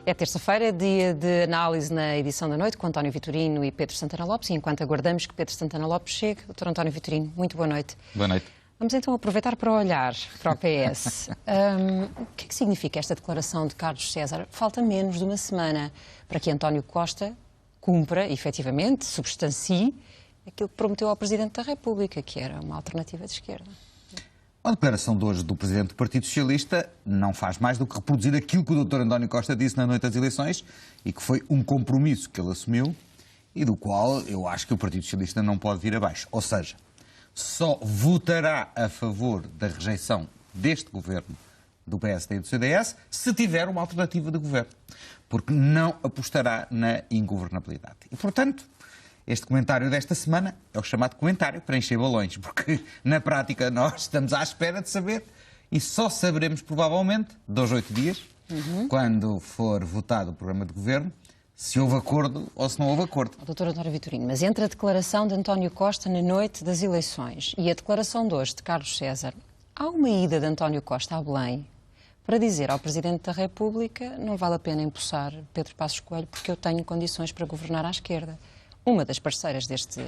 É terça-feira, dia de análise na edição da noite com António Vitorino e Pedro Santana Lopes. E enquanto aguardamos que Pedro Santana Lopes chegue, Dr. António Vitorino, muito boa noite. Boa noite. Vamos então aproveitar para olhar para o PS. O que é que significa esta declaração de Carlos César? Falta menos de uma semana para que António Costa cumpra, efetivamente, substancie aquilo que prometeu ao Presidente da República, que era uma alternativa de esquerda. A declaração de hoje do Presidente do Partido Socialista não faz mais do que reproduzir aquilo que o Dr. António Costa disse na noite das eleições e que foi um compromisso que ele assumiu e do qual eu acho que o Partido Socialista não pode vir abaixo. Ou seja, só votará a favor da rejeição deste governo do PSD e do CDS se tiver uma alternativa de governo, porque não apostará na ingovernabilidade. E, portanto, este comentário desta semana é o chamado comentário para encher balões, porque na prática nós estamos à espera de saber e só saberemos provavelmente 2 a 8 dias, quando for votado o programa de governo, se houve acordo ou se não houve acordo. Doutor António Vitorino, mas entre a declaração de António Costa na noite das eleições e a declaração de hoje de Carlos César, há uma ida de António Costa a Belém para dizer ao Presidente da República não vale a pena empossar Pedro Passos Coelho porque eu tenho condições para governar à esquerda. Uma das parceiras deste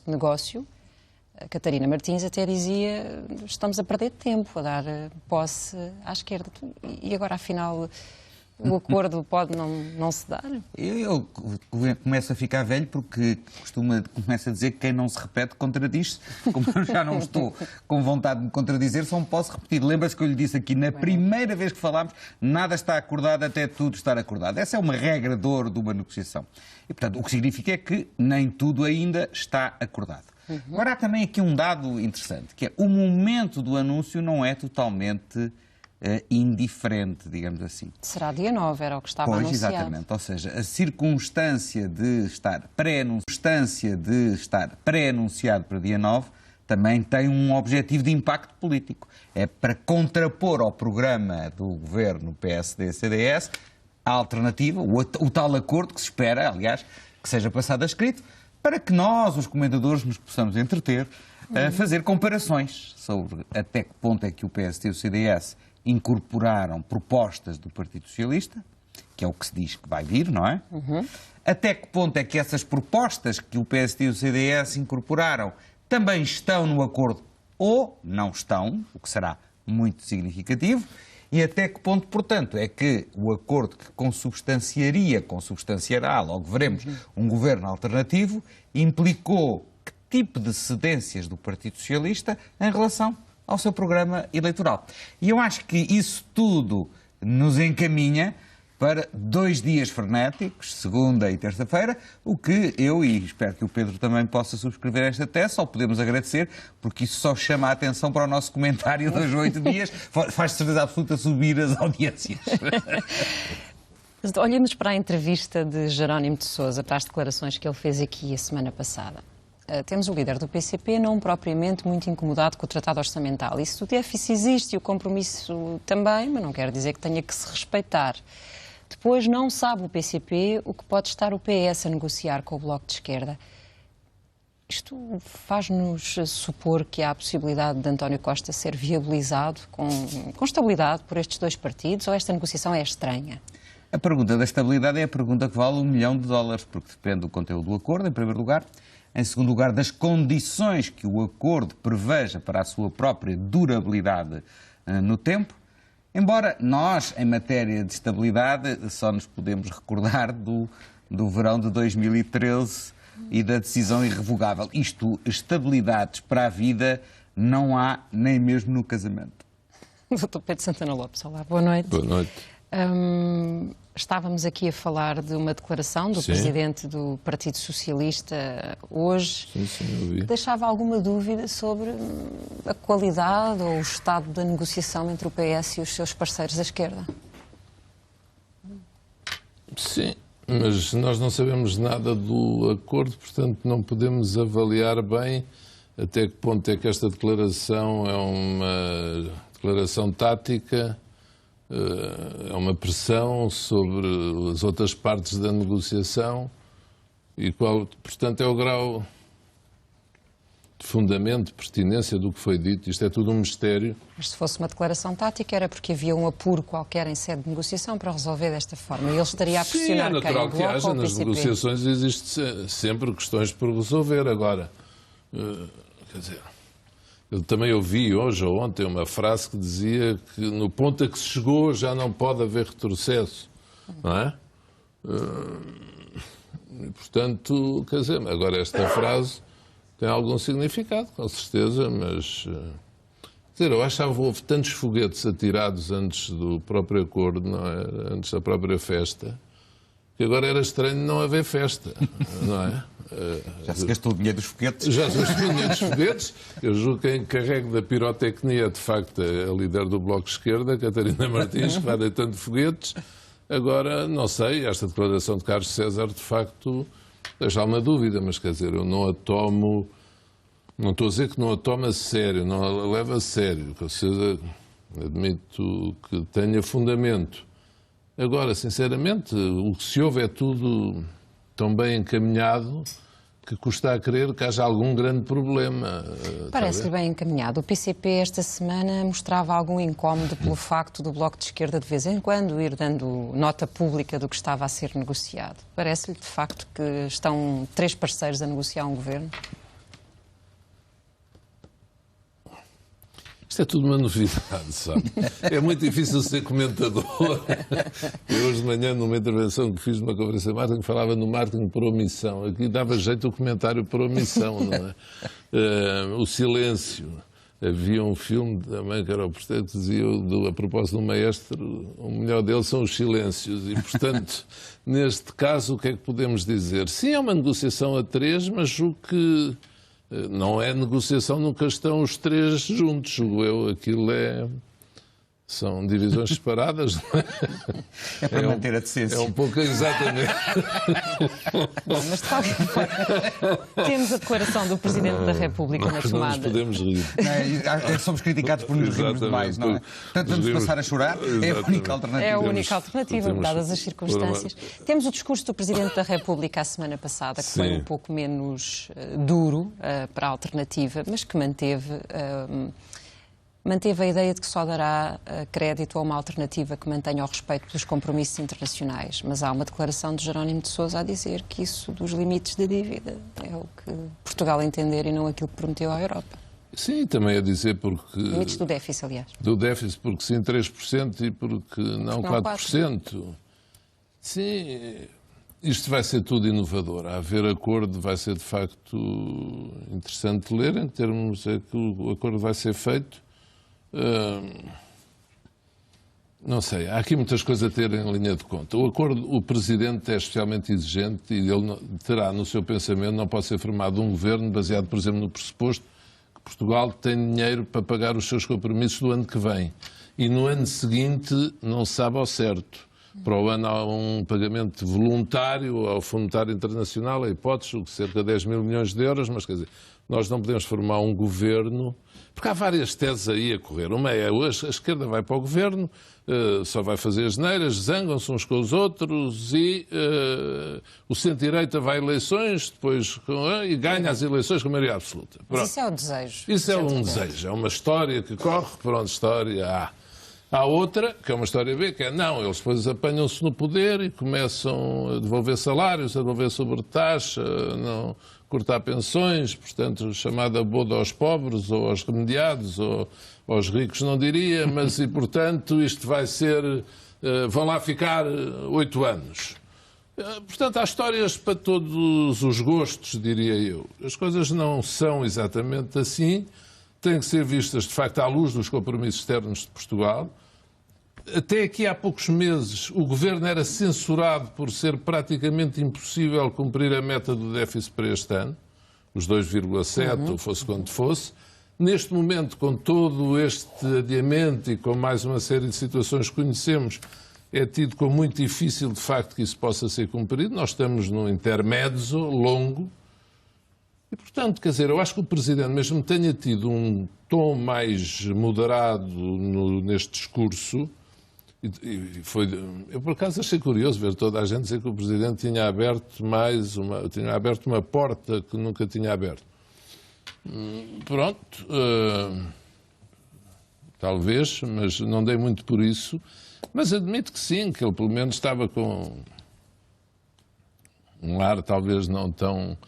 negócio, a Catarina Martins, até dizia estamos a perder tempo a dar posse à esquerda. E agora, afinal, o acordo pode não se dar? Eu começo a ficar velho porque começo a dizer que quem não se repete contradiz-se. Como eu já não estou com vontade de me contradizer, só me posso repetir. Lembra-se que eu lhe disse aqui na primeira vez que falámos, nada está acordado até tudo estar acordado. Essa é uma regra de ouro de uma negociação. E, portanto, o que significa é que nem tudo ainda está acordado. Agora, há também aqui um dado interessante, que é o momento do anúncio não é totalmente indiferente, digamos assim. Será dia 9, era o que estava anunciado. Exatamente. Ou seja, a circunstância de estar pré-anunciado para dia 9 também tem um objetivo de impacto político. É para contrapor ao programa do governo PSD-CDS a alternativa, o tal acordo que se espera, aliás, que seja passado a escrito, para que nós, os comentadores, nos possamos entreter a fazer comparações sobre até que ponto é que o PSD e o CDS incorporaram propostas do Partido Socialista, que é o que se diz que vai vir, não é? Até que ponto é que essas propostas que o PSD e o CDS incorporaram também estão no acordo ou não estão, o que será muito significativo, e até que ponto, portanto, é que o acordo que consubstanciará, logo veremos, um governo alternativo, implicou que tipo de cedências do Partido Socialista em relação ao seu programa eleitoral. E eu acho que isso tudo nos encaminha para 2 dias frenéticos, segunda e terça-feira, o que eu, e espero que o Pedro também possa subscrever esta tese, só podemos agradecer, porque isso só chama a atenção para o nosso comentário dos 8 dias, faz certeza absoluta subir as audiências. Olhemos para a entrevista de Jerónimo de Sousa, para as declarações que ele fez aqui a semana passada. Temos o líder do PCP não propriamente muito incomodado com o tratado orçamental. Isso do déficit existe e o compromisso também, mas não quer dizer que tenha que se respeitar. Depois, não sabe o PCP o que pode estar o PS a negociar com o Bloco de Esquerda. Isto faz-nos supor que há a possibilidade de António Costa ser viabilizado com estabilidade por estes 2 partidos, ou esta negociação é estranha? A pergunta da estabilidade é a pergunta que vale $1 milhão, porque depende do conteúdo do acordo, em primeiro lugar. Em segundo lugar, das condições que o acordo preveja para a sua própria durabilidade no tempo. Embora nós, em matéria de estabilidade, só nos podemos recordar do verão de 2013 e da decisão irrevogável. Estabilidades para a vida não há nem mesmo no casamento. Doutor Pedro Santana Lopes, olá, boa noite. Boa noite. Estávamos aqui a falar de uma declaração do Presidente do Partido Socialista hoje. Sim, eu vi. Deixava alguma dúvida sobre a qualidade ou o estado da negociação entre o PS e os seus parceiros à esquerda? Sim, mas nós não sabemos nada do acordo, portanto não podemos avaliar bem até que ponto é que esta declaração é uma declaração tática, é uma pressão sobre as outras partes da negociação E qual, portanto, é o grau de fundamento, de pertinência do que foi dito? Isto é tudo um mistério. Mas se fosse uma declaração tática era porque havia um apuro qualquer em sede de negociação para resolver desta forma. E ele estaria a pressionar Sim, é natural quem? que O Bloco haja. ou o Nas PCP? negociações existem sempre questões por resolver. Agora, quer dizer, eu também ouvi hoje ou ontem uma frase que dizia que no ponto a que se chegou já não pode haver retrocesso. Não é? E, portanto, quer dizer, agora esta frase tem algum significado, com certeza, mas... Quer dizer, eu achava que houve tantos foguetes atirados antes do próprio acordo, não é? Antes da própria festa, que agora era estranho não haver festa, não é? Já se gastou o dinheiro dos foguetes? Já se gastou o dinheiro dos foguetes. Eu julgo que quem encarregue da pirotecnia é, de facto, a líder do Bloco de Esquerda, Catarina Martins, que vai deitando foguetes. Agora, não sei, esta declaração de Carlos César, de facto, deixa uma dúvida, mas quer dizer, eu não a tomo, não estou a dizer que não a tomo a sério, não a levo a sério, com certeza admito que tenha fundamento. Agora, sinceramente, o que se ouve é tudo tão bem encaminhado que custa a crer que haja algum grande problema. Parece-lhe bem encaminhado. O PCP esta semana mostrava algum incómodo pelo facto do Bloco de Esquerda de vez em quando ir dando nota pública do que estava a ser negociado. Parece-lhe de facto que estão 3 parceiros a negociar um governo? Isto é tudo uma novidade, sabe? É muito difícil ser comentador. Eu hoje de manhã, numa intervenção que fiz numa conferência de marketing, falava no marketing por omissão. Aqui dava jeito o comentário por omissão, não é? O silêncio. Havia um filme também que era o portanto, que dizia, a propósito do maestro, o melhor deles são os silêncios. E, portanto, neste caso, o que é que podemos dizer? Sim, é uma negociação a 3, mas julgo que não é negociação, nunca estão os 3 juntos, julgo eu. Aquilo são divisões separadas, não é? É para manter a decência. É um pouco, exatamente. Bom, mas de qualquer forma, temos a declaração do Presidente da República na Nós não nos tomada. podemos rir. Somos criticados por nos rirmos demais, não é? Portanto, vamos passar a chorar. É a única alternativa. É a única alternativa, dadas as circunstâncias. Temos o discurso do Presidente da República a semana passada, que foi um pouco menos duro para a alternativa, mas que manteve a ideia de que só dará crédito a uma alternativa que mantenha o respeito dos compromissos internacionais. Mas há uma declaração de Jerónimo de Sousa a dizer que isso dos limites da dívida é o que Portugal entender e não aquilo que prometeu à Europa. Sim, também a dizer porque... Limites do déficit, aliás. Do déficit, porque sim 3% e porque não 4%. Sim, isto vai ser tudo inovador. A haver acordo vai ser, de facto, interessante de ler, em termos é que o acordo vai ser feito. Não sei, há aqui muitas coisas a ter em linha de conta. O Presidente é especialmente exigente e ele terá no seu pensamento, não pode ser formado um governo baseado, por exemplo, no pressuposto que Portugal tem dinheiro para pagar os seus compromissos do ano que vem. E no ano seguinte não se sabe ao certo. Para o ano há um pagamento voluntário ao Fundo Monetário Internacional, a hipótese de cerca de 10 mil milhões de euros, mas quer dizer, nós não podemos formar um governo, porque há várias teses aí a correr. Uma é a esquerda vai para o governo, só vai fazer asneiras, zangam-se uns com os outros e o centro-direita vai a eleições depois, e ganha as eleições com maioria absoluta. Mas isso é o desejo. Isso é um desejo, é uma história que corre, pronto, história A. Há outra, que é uma história B, que é não, eles depois apanham-se no poder e começam a devolver salários, a devolver sobretaxa, a não cortar pensões, portanto, chamada boda aos pobres, ou aos remediados, ou aos ricos, não diria, mas, e portanto, isto vai ser, vão lá ficar 8 anos. Portanto, há histórias para todos os gostos, diria eu. As coisas não são exatamente assim, têm que ser vistas, de facto, à luz dos compromissos externos de Portugal. Até aqui há poucos meses o Governo era censurado por ser praticamente impossível cumprir a meta do déficit para este ano, os 2,7, ou fosse quanto fosse. Neste momento, com todo este adiamento e com mais uma série de situações que conhecemos, é tido como muito difícil, de facto, que isso possa ser cumprido. Nós estamos num intermezzo longo. E, portanto, quer dizer, eu acho que o Presidente mesmo tenha tido um tom mais moderado neste discurso, Eu, por acaso, achei curioso ver toda a gente dizer que o Presidente tinha aberto uma porta que nunca tinha aberto. Pronto, talvez, mas não dei muito por isso. Mas admito que sim, que ele pelo menos estava com um ar talvez não tão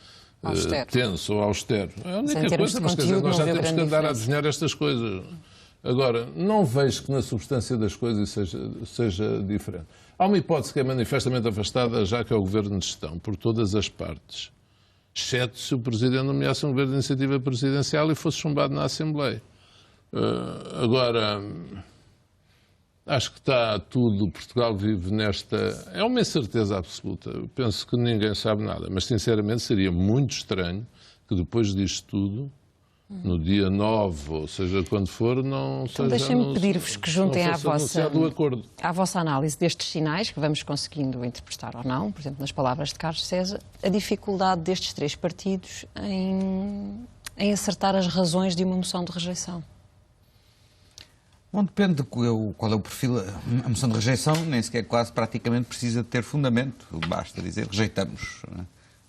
tenso ou austero. É a única coisa, mas quer dizer, nós já temos que andar a adivinhar estas coisas. Agora, não vejo que na substância das coisas seja diferente. Há uma hipótese que é manifestamente afastada, já que é o Governo de Gestão, por todas as partes, exceto se o Presidente nomeasse um Governo de Iniciativa Presidencial e fosse chumbado na Assembleia. Agora, acho que está tudo, Portugal vive nesta... É uma incerteza absoluta. Eu penso que ninguém sabe nada, mas sinceramente seria muito estranho que depois disto tudo, no dia 9, ou seja, quando for, não então seja... Deixem-me pedir-vos que juntem à vossa análise destes sinais, que vamos conseguindo interpretar ou não, por exemplo, nas palavras de Carlos César, a dificuldade destes três partidos em acertar as razões de uma moção de rejeição. Bom, depende de qual é o perfil. A moção de rejeição nem sequer quase praticamente precisa de ter fundamento. Basta dizer rejeitamos.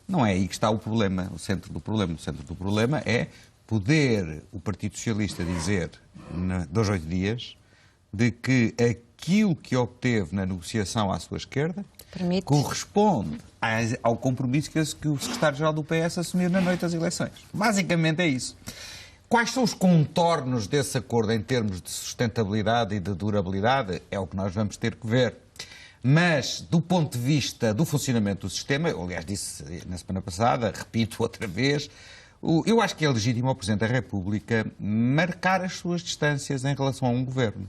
Não é aí que está o problema, o centro do problema. O centro do problema é poder o Partido Socialista dizer, 2 ou 8 dias, de que aquilo que obteve na negociação à sua esquerda corresponde ao compromisso que o secretário-geral do PS assumiu na noite das eleições. Basicamente é isso. Quais são os contornos desse acordo em termos de sustentabilidade e de durabilidade? É o que nós vamos ter que ver. Mas, do ponto de vista do funcionamento do sistema, eu, aliás, disse na semana passada, repito outra vez, eu acho que é legítimo ao Presidente da República marcar as suas distâncias em relação a um governo.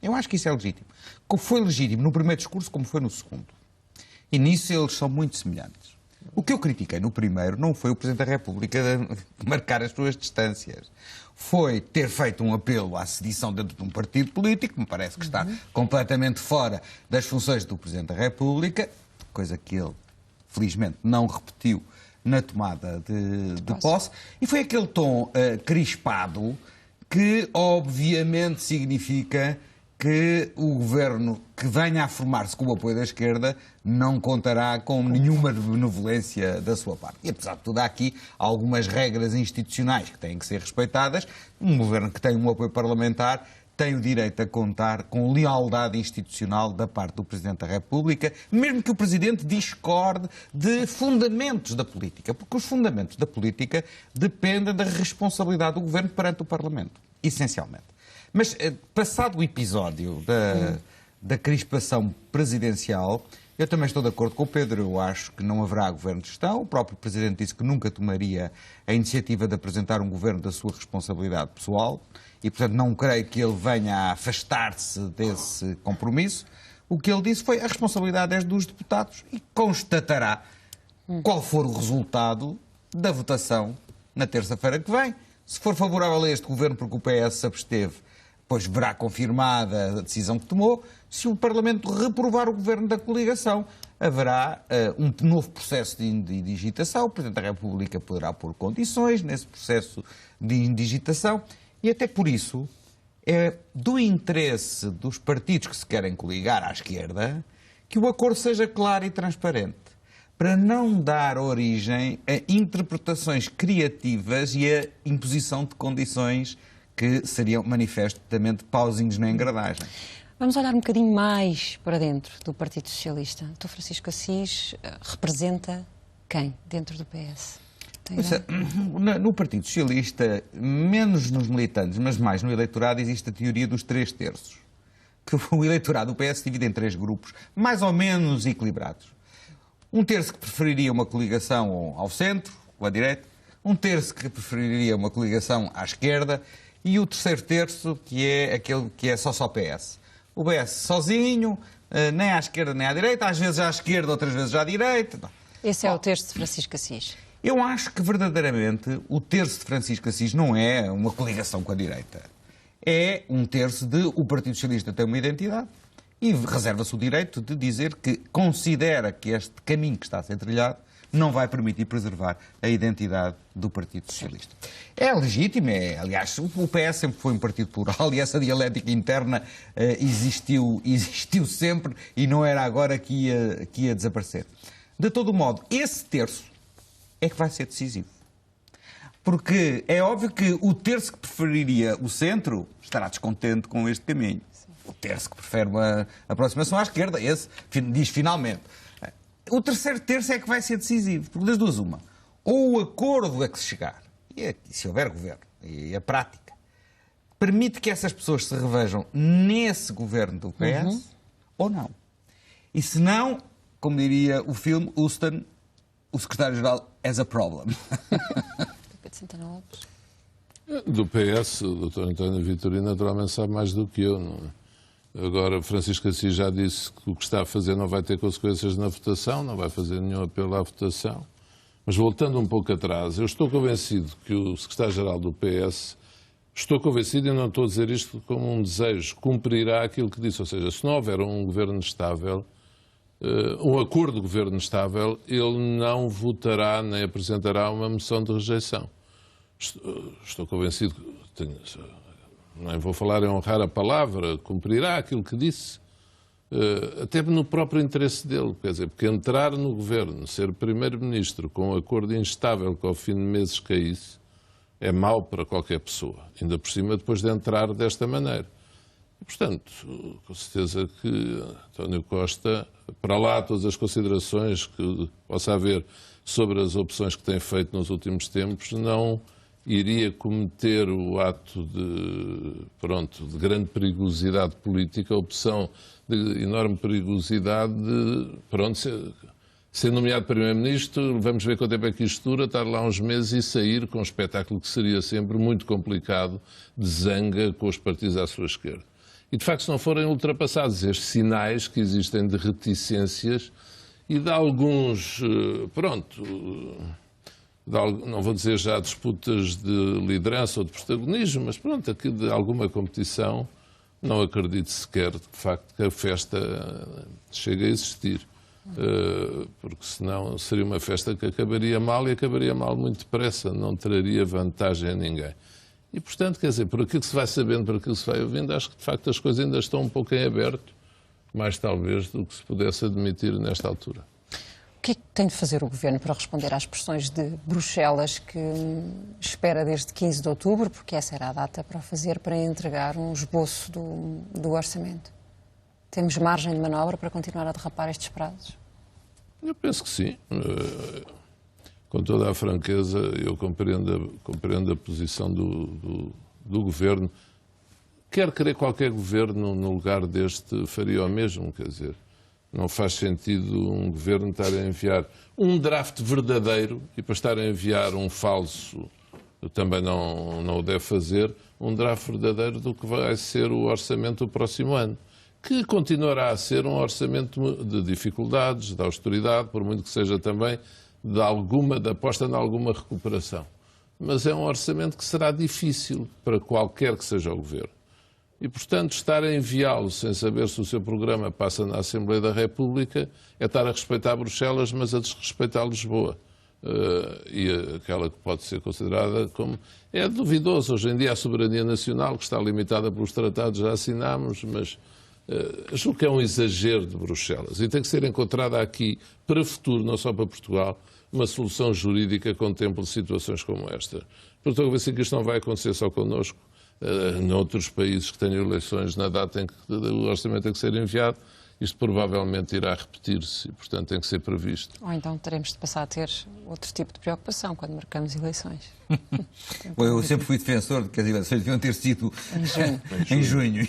Eu acho que isso é legítimo. Como foi legítimo no primeiro discurso, como foi no segundo. E nisso eles são muito semelhantes. O que eu critiquei no primeiro não foi o Presidente da República marcar as suas distâncias. Foi ter feito um apelo à sedição dentro de um partido político, que me parece que está completamente fora das funções do Presidente da República, coisa que ele, felizmente, não repetiu na tomada de posse. E foi aquele tom crispado que, obviamente, significa que o governo que venha a formar-se com o apoio da esquerda não contará com nenhuma benevolência da sua parte. E, apesar de tudo, há aqui algumas regras institucionais que têm que ser respeitadas. Um governo que tem um apoio parlamentar tem o direito a contar com lealdade institucional da parte do Presidente da República, mesmo que o Presidente discorde de fundamentos da política, porque os fundamentos da política dependem da responsabilidade do governo perante o Parlamento, essencialmente. Mas, passado o episódio da crispação presidencial, eu também estou de acordo com o Pedro. Eu acho que não haverá governo de gestão. O próprio Presidente disse que nunca tomaria a iniciativa de apresentar um governo da sua responsabilidade pessoal e, portanto, não creio que ele venha a afastar-se desse compromisso. O que ele disse foi: a responsabilidade é dos deputados e constatará qual for o resultado da votação na terça-feira que vem. Se for favorável a este governo porque o PS se absteve, pois verá confirmada a decisão que tomou. Se o Parlamento reprovar o governo da coligação, haverá um novo processo de indigitação. O Presidente da República poderá pôr condições nesse processo de indigitação. E até por isso é do interesse dos partidos que se querem coligar à esquerda que o acordo seja claro e transparente, para não dar origem a interpretações criativas e a imposição de condições que seriam manifestamente pauzinhos na engrenagem. Vamos olhar um bocadinho mais para dentro do Partido Socialista. O Dr. Francisco Assis representa quem dentro do PS? No Partido Socialista, menos nos militantes, mas mais no eleitorado, existe a teoria dos 3 terços. Que o eleitorado do PS se divide em 3 grupos, mais ou menos equilibrados. Um terço que preferiria uma coligação ao centro, ou à direita, um terço que preferiria uma coligação à esquerda e o terceiro terço que é aquele que é só PS. O PS sozinho, nem à esquerda nem à direita, às vezes à esquerda, outras vezes à direita. Esse é o terço de Francisco Assis. Eu acho que verdadeiramente o terço de Francisco Assis não é uma coligação com a direita. É um terço de o Partido Socialista tem uma identidade e reserva-se o direito de dizer que considera que este caminho que está a ser trilhado não vai permitir preservar a identidade do Partido Socialista. É legítimo, aliás, o PS sempre foi um partido plural e essa dialética interna existiu sempre e não era agora que ia desaparecer. De todo modo, esse terço é que vai ser decisivo. Porque é óbvio que o terço que preferiria o centro estará descontente com este caminho. O terço que prefere uma aproximação à esquerda, esse diz finalmente. O terceiro terço é que vai ser decisivo, porque das duas uma. Ou o acordo a que se chegar, e se houver governo, e a prática, permite que essas pessoas se revejam nesse governo do PS, ou não. E se não, como diria o filme, Houston, o secretário-geral has a problem. Santana Lopes. Do PS, o Dr. António Vitorino naturalmente sabe mais do que eu. Não é? Agora, Francisco Assis já disse que o que está a fazer não vai ter consequências na votação, não vai fazer nenhum apelo à votação. Mas voltando um pouco atrás, eu estou convencido que o secretário-geral do PS, estou convencido, e não estou a dizer isto como um desejo, cumprirá aquilo que disse. Ou seja, se não houver um governo estável, um acordo de governo estável, ele não votará nem apresentará uma moção de rejeição. Estou convencido, nem vou falar em honrar a palavra, cumprirá aquilo que disse, até no próprio interesse dele, quer dizer, porque entrar no governo, ser primeiro-ministro com um acordo instável que ao fim de meses caísse, é mau para qualquer pessoa, ainda por cima depois de entrar desta maneira. E, portanto, com certeza que António Costa, para lá todas as considerações que possa haver sobre as opções que tem feito nos últimos tempos, não iria cometer o ato de grande perigosidade política, a opção de enorme perigosidade de, ser nomeado Primeiro-Ministro, vamos ver quanto tempo é que isto dura, estar lá uns meses e sair com um espetáculo que seria sempre muito complicado, de zanga com os partidos à sua esquerda. E, de facto, se não forem ultrapassados estes sinais que existem de reticências e de alguns, não vou dizer já disputas de liderança ou de protagonismo, mas pronto, aqui de alguma competição, não acredito sequer, de facto, que a festa chegue a existir. Porque senão seria uma festa que acabaria mal e acabaria mal muito depressa, não traria vantagem a ninguém. E, portanto, quer dizer, por aquilo que se vai sabendo, por aquilo que se vai ouvindo, acho que, de facto, as coisas ainda estão um pouco em aberto, mais talvez do que se pudesse admitir nesta altura. O que é que tem de fazer o Governo para responder às pressões de Bruxelas que espera desde 15 de outubro, porque essa era a data para o fazer, para entregar um esboço do orçamento? Temos margem de manobra para continuar a derrapar estes prazos? Eu penso que sim. Com toda a franqueza, eu compreendo a posição do Governo. Quer querer qualquer Governo no lugar deste faria o mesmo, quer dizer. Não faz sentido um Governo estar a enviar um draft verdadeiro e para estar a enviar um falso, também não o deve fazer, um draft verdadeiro do que vai ser o orçamento do próximo ano, que continuará a ser um orçamento de dificuldades, de austeridade, por muito que seja também de aposta em alguma recuperação. Mas é um orçamento que será difícil para qualquer que seja o Governo. E, portanto, estar a enviá-lo sem saber se o seu programa passa na Assembleia da República é estar a respeitar Bruxelas, mas a desrespeitar Lisboa. E aquela que pode ser considerada como... É duvidoso. Hoje em dia a soberania nacional, que está limitada pelos tratados, já assinámos, mas julgo que é um exagero de Bruxelas. E tem que ser encontrada aqui, para o futuro, não só para Portugal, uma solução jurídica que contemple situações como esta. Portanto, estou a ver se isto não vai acontecer só connosco. Noutros países que tenham eleições na data em que o orçamento tem que ser enviado, isto provavelmente irá repetir-se e, portanto, tem que ser previsto. Ou então teremos de passar a ter outro tipo de preocupação quando marcamos eleições. Eu sempre fui defensor de que as eleições deviam ter sido em junho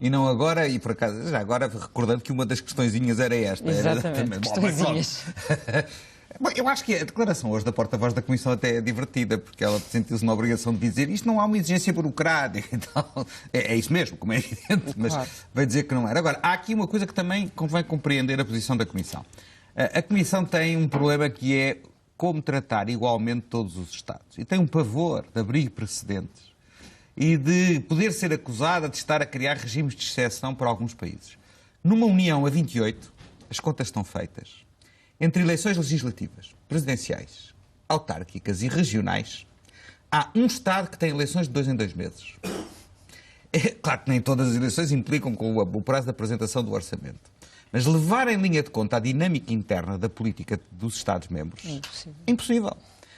e não agora, e por acaso, já agora recordando que uma das questõezinhas era esta. Exatamente, questõezinhas. Bom, eu acho que a declaração hoje da porta-voz da Comissão até é divertida, porque ela sentiu-se na obrigação de dizer isto não há uma exigência burocrática e tal. É isso mesmo, como é evidente, mas claro, vai dizer que não era. Agora, há aqui uma coisa que também convém compreender a posição da Comissão. A Comissão tem um problema que é como tratar igualmente todos os Estados. E tem um pavor de abrir precedentes e de poder ser acusada de estar a criar regimes de exceção para alguns países. Numa União a 28, as contas estão feitas. Entre eleições legislativas presidenciais, autárquicas e regionais, há um Estado que tem eleições de 2 em 2 meses. É claro que nem todas as eleições implicam com o prazo da apresentação do orçamento. Mas levar em linha de conta a dinâmica interna da política dos Estados-membros é impossível.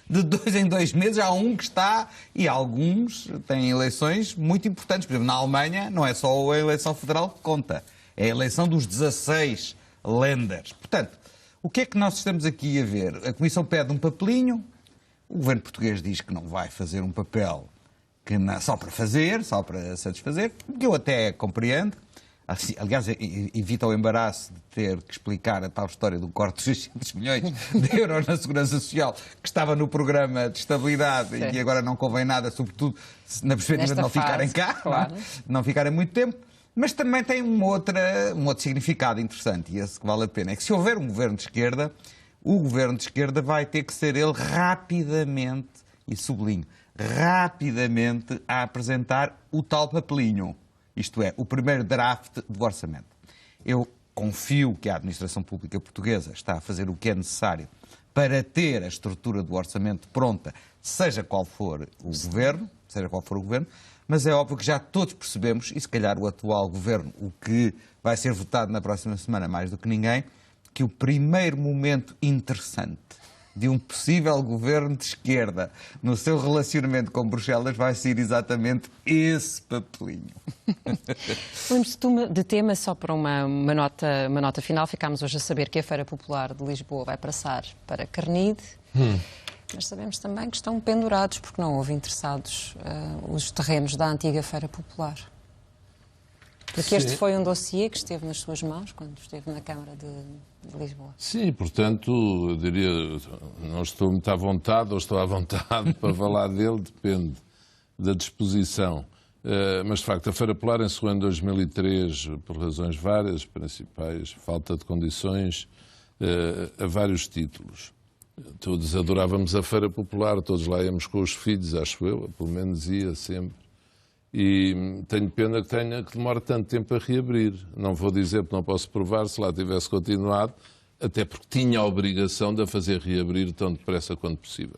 De 2 em 2 meses há um que está, e alguns têm eleições muito importantes. Por exemplo, na Alemanha não é só a eleição federal que conta, é a eleição dos 16 Länders. Portanto, o que é que nós estamos aqui a ver? A Comissão pede um papelinho, o governo português diz que não vai fazer um papel que não, só para fazer, só para satisfazer, o que eu até compreendo. Aliás, evita o embaraço de ter que explicar a tal história do corte de 600 milhões de euros na Segurança Social, que estava no programa de estabilidade e que agora não convém nada, sobretudo na perspectiva de não ficarem cá, claro. Não ficarem muito tempo. Mas também tem um outro significado interessante, e esse que vale a pena. É que se houver um governo de esquerda, o governo de esquerda vai ter que ser ele rapidamente, e sublinho, rapidamente a apresentar o tal papelinho. Isto é, o primeiro draft do orçamento. Eu confio que a administração pública portuguesa está a fazer o que é necessário para ter a estrutura do orçamento pronta, seja qual for o governo, mas é óbvio que já todos percebemos, e se calhar o atual governo, o que vai ser votado na próxima semana mais do que ninguém, que o primeiro momento interessante de um possível governo de esquerda no seu relacionamento com Bruxelas vai ser exatamente esse papelinho. Vamos de tema só para uma nota final. Ficámos hoje a saber que a Feira Popular de Lisboa vai passar para Carnide, mas sabemos também que estão pendurados porque não houve interessados os terrenos da antiga Feira Popular. Porque este foi um dossiê que esteve nas suas mãos quando esteve na Câmara de Lisboa. Sim, portanto, eu diria, não estou muito à vontade ou estou à vontade para falar dele, depende da disposição. Mas, de facto, a Feira Popular encerrou em 2003 por razões várias, principais, falta de condições, a vários títulos. Todos adorávamos a Feira Popular, todos lá íamos com os filhos, acho eu, pelo menos ia sempre. E tenho pena que demore tanto tempo a reabrir. Não vou dizer porque não posso provar, se lá tivesse continuado, até porque tinha a obrigação de a fazer reabrir tão depressa quanto possível.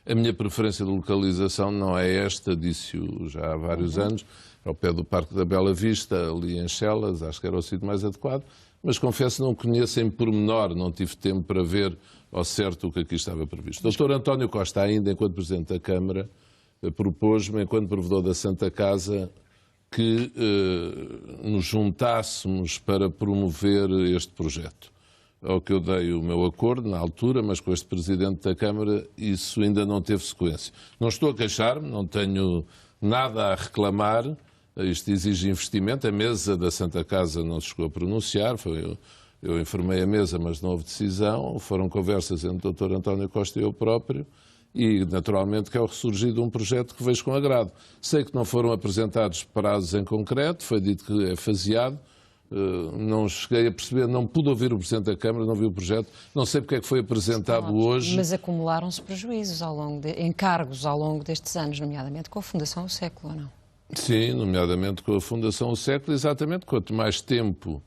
A minha preferência de localização não é esta, disse-o já há vários anos, ao pé do Parque da Bela Vista, ali em Chelas, acho que era o sítio mais adequado, mas confesso que não conheço em pormenor, não tive tempo para ver ao certo o que aqui estava previsto. O Dr. António Costa, ainda enquanto Presidente da Câmara, propôs-me, enquanto Provedor da Santa Casa, que nos juntássemos para promover este projeto. Ao que eu dei o meu acordo na altura, mas com este Presidente da Câmara isso ainda não teve sequência. Não estou a queixar-me, não tenho nada a reclamar, isto exige investimento, a mesa da Santa Casa não se chegou a pronunciar, eu informei a mesa, mas não houve decisão, foram conversas entre o Dr. António Costa e eu próprio, e, naturalmente, que é o ressurgir de um projeto que vejo com agrado. Sei que não foram apresentados prazos em concreto, foi dito que é faseado, não cheguei a perceber, não pude ouvir o Presidente da Câmara, não vi o projeto, não sei porque é que foi apresentado hoje. Mas acumularam-se prejuízos encargos ao longo destes anos, nomeadamente com a Fundação O Século, ou não? Sim, nomeadamente com a Fundação O Século, exatamente, quanto mais tempo.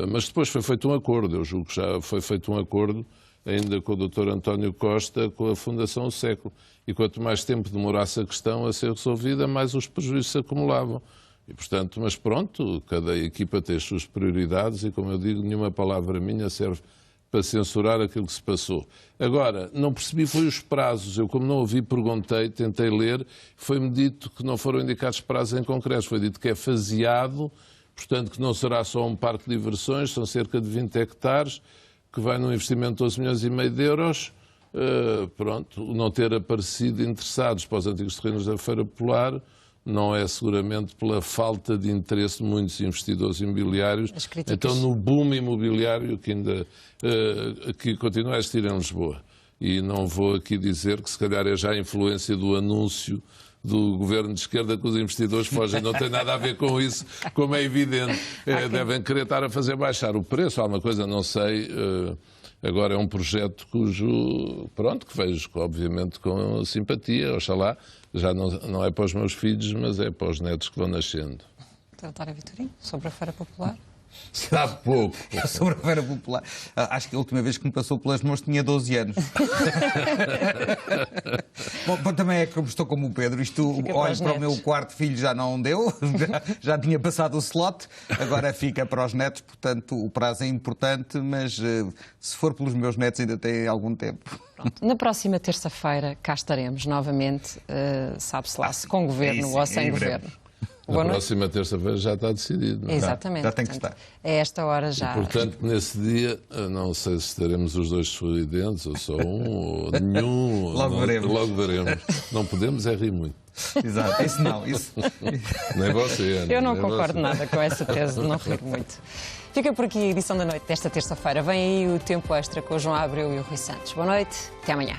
Mas depois foi feito um acordo, eu julgo que já foi feito um acordo, ainda com o Dr. António Costa, com a Fundação O Século. E quanto mais tempo demorasse a questão a ser resolvida, mais os prejuízos se acumulavam. E, portanto, mas pronto, cada equipa tem as suas prioridades e, como eu digo, nenhuma palavra minha serve para censurar aquilo que se passou. Agora, não percebi foi os prazos. Eu, como não ouvi, perguntei, tentei ler, foi-me dito que não foram indicados prazos em concreto. Foi dito que é faseado, portanto, que não será só um parque de diversões, são cerca de 20 hectares, que vai num investimento de 12,5 milhões de euros. Pronto, não ter aparecido interessados para os antigos terrenos da Feira Popular não é seguramente pela falta de interesse de muitos investidores imobiliários, então no boom imobiliário que continua a existir em Lisboa. E não vou aqui dizer que se calhar é já a influência do anúncio do governo de esquerda que os investidores fogem. Não tem nada a ver com isso, como é evidente. Devem querer estar a fazer baixar o preço, alguma coisa, não sei. Agora é um projeto que vejo, obviamente, com simpatia, oxalá. Já não é para os meus filhos, mas é para os netos que vão nascendo. Doutora Vitorino, sobre a Feira Popular? Sabe pouco. Sobre a Feira Popular. Acho que a última vez que me passou pelas mãos tinha 12 anos. Bom, também é que eu estou como o Pedro. Isto, olho para o meu quarto filho, já não deu. Já tinha passado o slot. Agora fica para os netos. Portanto, o prazo é importante, mas se for pelos meus netos ainda tem algum tempo. Pronto. Na próxima terça-feira cá estaremos novamente, sabe-se lá, se com governo ou sem governo. Na próxima terça-feira já está decidido. Não é? Exatamente. Já tem que estar. É esta hora já. E, portanto, nesse dia, não sei se teremos os dois sorridentes, ou só um, ou nenhum. Logo veremos. Logo veremos. Não podemos é rir muito. Exato, isso não. Isso... Nem você, Eu não nem concordo você. nada com essa tese de não rir muito. Fica por aqui a edição da noite desta terça-feira. Vem aí o Tempo Extra com o João Abreu e o Rui Santos. Boa noite, até amanhã.